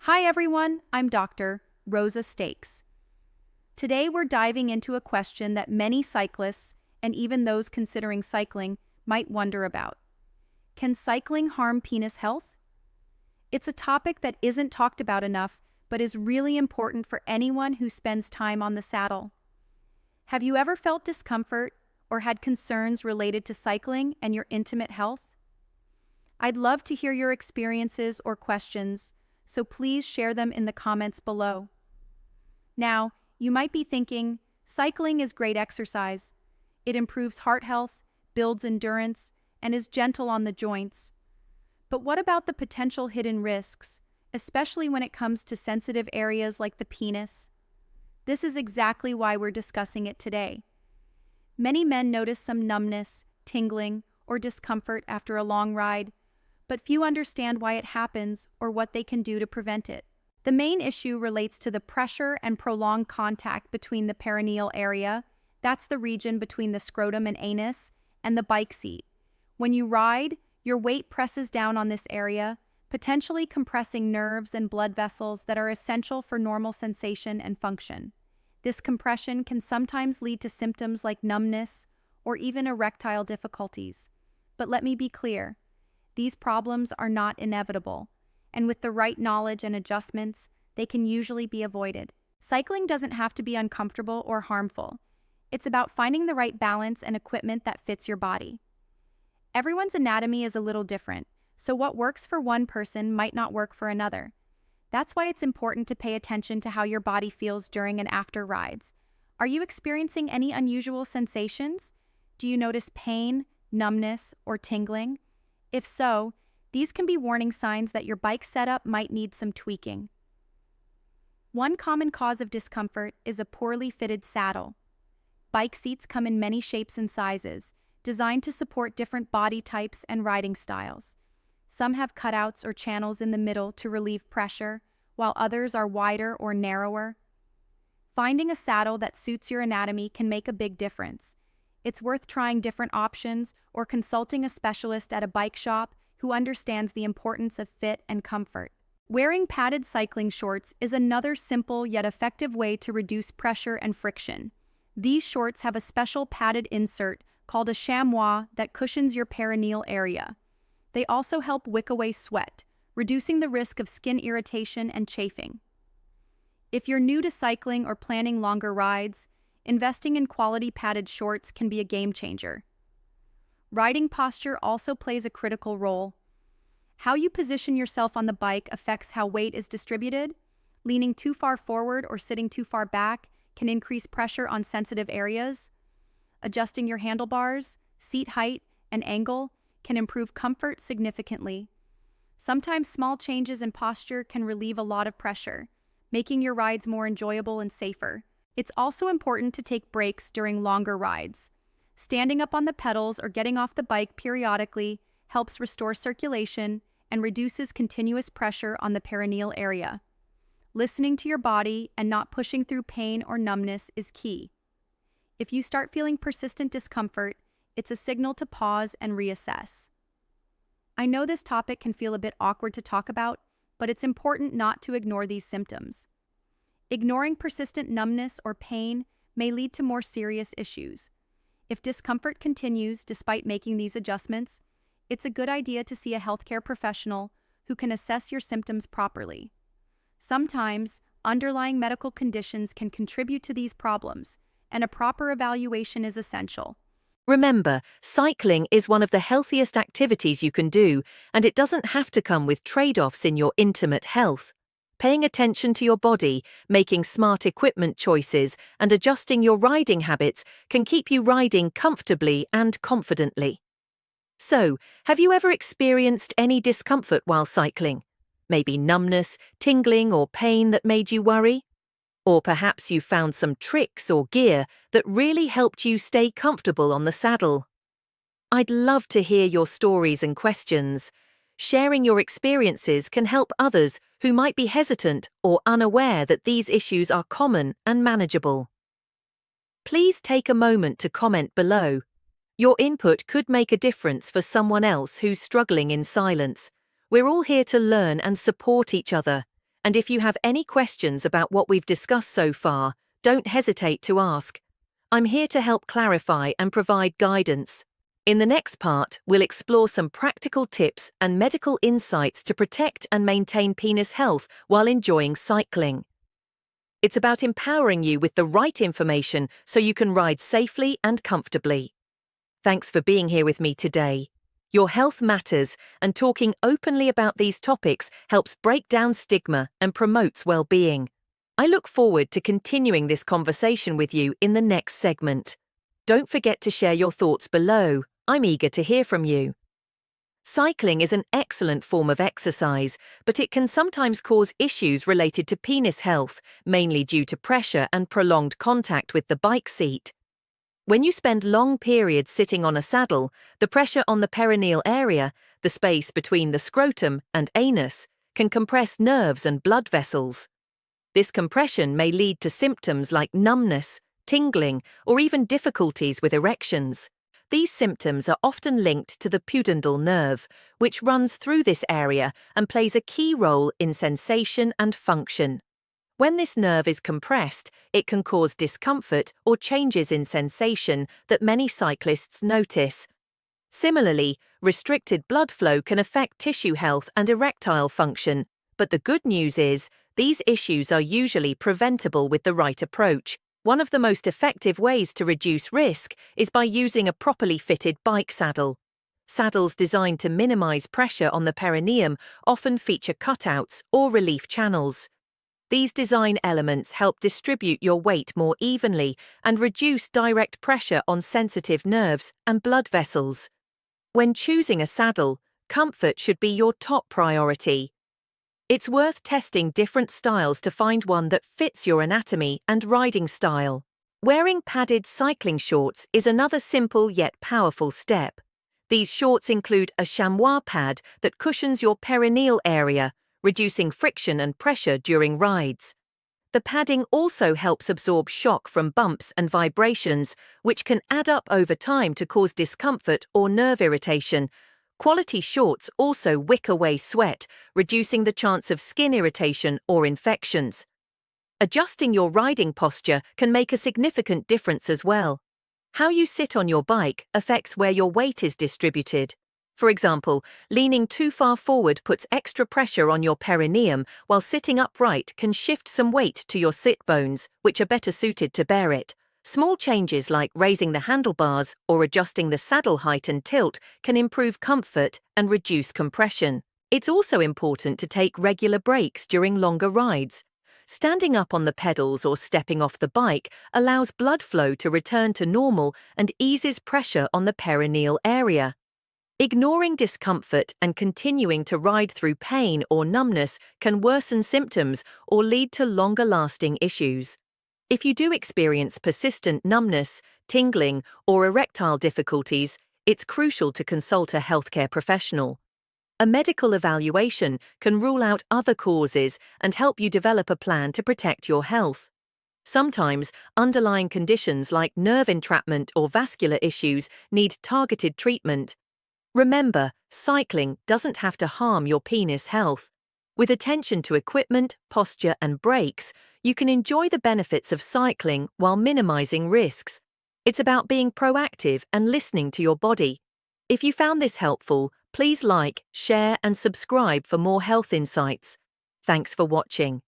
Hi everyone, I'm Dr. Rosa Stakes. Today we're diving into a question that many cyclists, and even those considering cycling, might wonder about. Can cycling harm penis health? It's a topic that isn't talked about enough, but is really important for anyone who spends time on the saddle. Have you ever felt discomfort or had concerns related to cycling and your intimate health? I'd love to hear your experiences or questions, so please share them in the comments below. Now, you might be thinking, cycling is great exercise. It improves heart health, builds endurance, and is gentle on the joints. But what about the potential hidden risks, especially when it comes to sensitive areas like the penis? This is exactly why we're discussing it today. Many men notice some numbness, tingling, or discomfort after a long ride, but few understand why it happens or what they can do to prevent it. The main issue relates to the pressure and prolonged contact between the perineal area, that's the region between the scrotum and anus, and the bike seat. When you ride, your weight presses down on this area, potentially compressing nerves and blood vessels that are essential for normal sensation and function. This compression can sometimes lead to symptoms like numbness or even erectile difficulties. But let me be clear, these problems are not inevitable, and with the right knowledge and adjustments, they can usually be avoided. Cycling doesn't have to be uncomfortable or harmful. It's about finding the right balance and equipment that fits your body. Everyone's anatomy is a little different, so what works for one person might not work for another. That's why it's important to pay attention to how your body feels during and after rides. Are you experiencing any unusual sensations? Do you notice pain, numbness, or tingling? If so, these can be warning signs that your bike setup might need some tweaking. One common cause of discomfort is a poorly fitted saddle. Bike seats come in many shapes and sizes, designed to support different body types and riding styles. Some have cutouts or channels in the middle to relieve pressure, while others are wider or narrower. Finding a saddle that suits your anatomy can make a big difference. It's worth trying different options or consulting a specialist at a bike shop who understands the importance of fit and comfort. Wearing padded cycling shorts is another simple yet effective way to reduce pressure and friction. These shorts have a special padded insert called a chamois that cushions your perineal area. They also help wick away sweat, reducing the risk of skin irritation and chafing. If you're new to cycling or planning longer rides, investing in quality padded shorts can be a game changer. Riding posture also plays a critical role. How you position yourself on the bike affects how weight is distributed. Leaning too far forward or sitting too far back can increase pressure on sensitive areas. Adjusting your handlebars, seat height, and angle can improve comfort significantly. Sometimes small changes in posture can relieve a lot of pressure, making your rides more enjoyable and safer. It's also important to take breaks during longer rides. Standing up on the pedals or getting off the bike periodically helps restore circulation and reduces continuous pressure on the perineal area. Listening to your body and not pushing through pain or numbness is key. If you start feeling persistent discomfort, it's a signal to pause and reassess. I know this topic can feel a bit awkward to talk about, but it's important not to ignore these symptoms. Ignoring persistent numbness or pain may lead to more serious issues. If discomfort continues despite making these adjustments, it's a good idea to see a healthcare professional who can assess your symptoms properly. Sometimes, underlying medical conditions can contribute to these problems, and a proper evaluation is essential. Remember, cycling is one of the healthiest activities you can do, and it doesn't have to come with trade-offs in your intimate health. Paying attention to your body, making smart equipment choices, and adjusting your riding habits can keep you riding comfortably and confidently. So, have you ever experienced any discomfort while cycling? Maybe numbness, tingling, or pain that made you worry? Or perhaps you found some tricks or gear that really helped you stay comfortable on the saddle. I'd love to hear your stories and questions. Sharing your experiences can help others who might be hesitant or unaware that these issues are common and manageable. Please take a moment to comment below. Your input could make a difference for someone else who's struggling in silence. We're all here to learn and support each other. And if you have any questions about what we've discussed so far, don't hesitate to ask. I'm here to help clarify and provide guidance. In the next part, we'll explore some practical tips and medical insights to protect and maintain penis health while enjoying cycling. It's about empowering you with the right information so you can ride safely and comfortably. Thanks for being here with me today. Your health matters, and talking openly about these topics helps break down stigma and promotes well-being. I look forward to continuing this conversation with you in the next segment. Don't forget to share your thoughts below. I'm eager to hear from you. Cycling is an excellent form of exercise, but it can sometimes cause issues related to penis health, mainly due to pressure and prolonged contact with the bike seat. When you spend long periods sitting on a saddle, the pressure on the perineal area, the space between the scrotum and anus, can compress nerves and blood vessels. This compression may lead to symptoms like numbness, tingling, or even difficulties with erections. These symptoms are often linked to the pudendal nerve, which runs through this area and plays a key role in sensation and function. When this nerve is compressed, it can cause discomfort or changes in sensation that many cyclists notice. Similarly, restricted blood flow can affect tissue health and erectile function, but the good news is, these issues are usually preventable with the right approach. One of the most effective ways to reduce risk is by using a properly fitted bike saddle. Saddles designed to minimize pressure on the perineum often feature cutouts or relief channels. These design elements help distribute your weight more evenly and reduce direct pressure on sensitive nerves and blood vessels. When choosing a saddle, comfort should be your top priority. It's worth testing different styles to find one that fits your anatomy and riding style. Wearing padded cycling shorts is another simple yet powerful step. These shorts include a chamois pad that cushions your perineal area, reducing friction and pressure during rides. The padding also helps absorb shock from bumps and vibrations, which can add up over time to cause discomfort or nerve irritation. Quality shorts also wick away sweat, reducing the chance of skin irritation or infections. Adjusting your riding posture can make a significant difference as well. How you sit on your bike affects where your weight is distributed. For example, leaning too far forward puts extra pressure on your perineum, while sitting upright can shift some weight to your sit bones, which are better suited to bear it. Small changes like raising the handlebars or adjusting the saddle height and tilt can improve comfort and reduce compression. It's also important to take regular breaks during longer rides. Standing up on the pedals or stepping off the bike allows blood flow to return to normal and eases pressure on the perineal area. Ignoring discomfort and continuing to ride through pain or numbness can worsen symptoms or lead to longer-lasting issues. If you do experience persistent numbness, tingling, or erectile difficulties, it's crucial to consult a healthcare professional. A medical evaluation can rule out other causes and help you develop a plan to protect your health. Sometimes, underlying conditions like nerve entrapment or vascular issues need targeted treatment. Remember, cycling doesn't have to harm your penis health. With attention to equipment, posture, and brakes, you can enjoy the benefits of cycling while minimizing risks. It's about being proactive and listening to your body. If you found this helpful, please like, share, and subscribe for more health insights. Thanks for watching.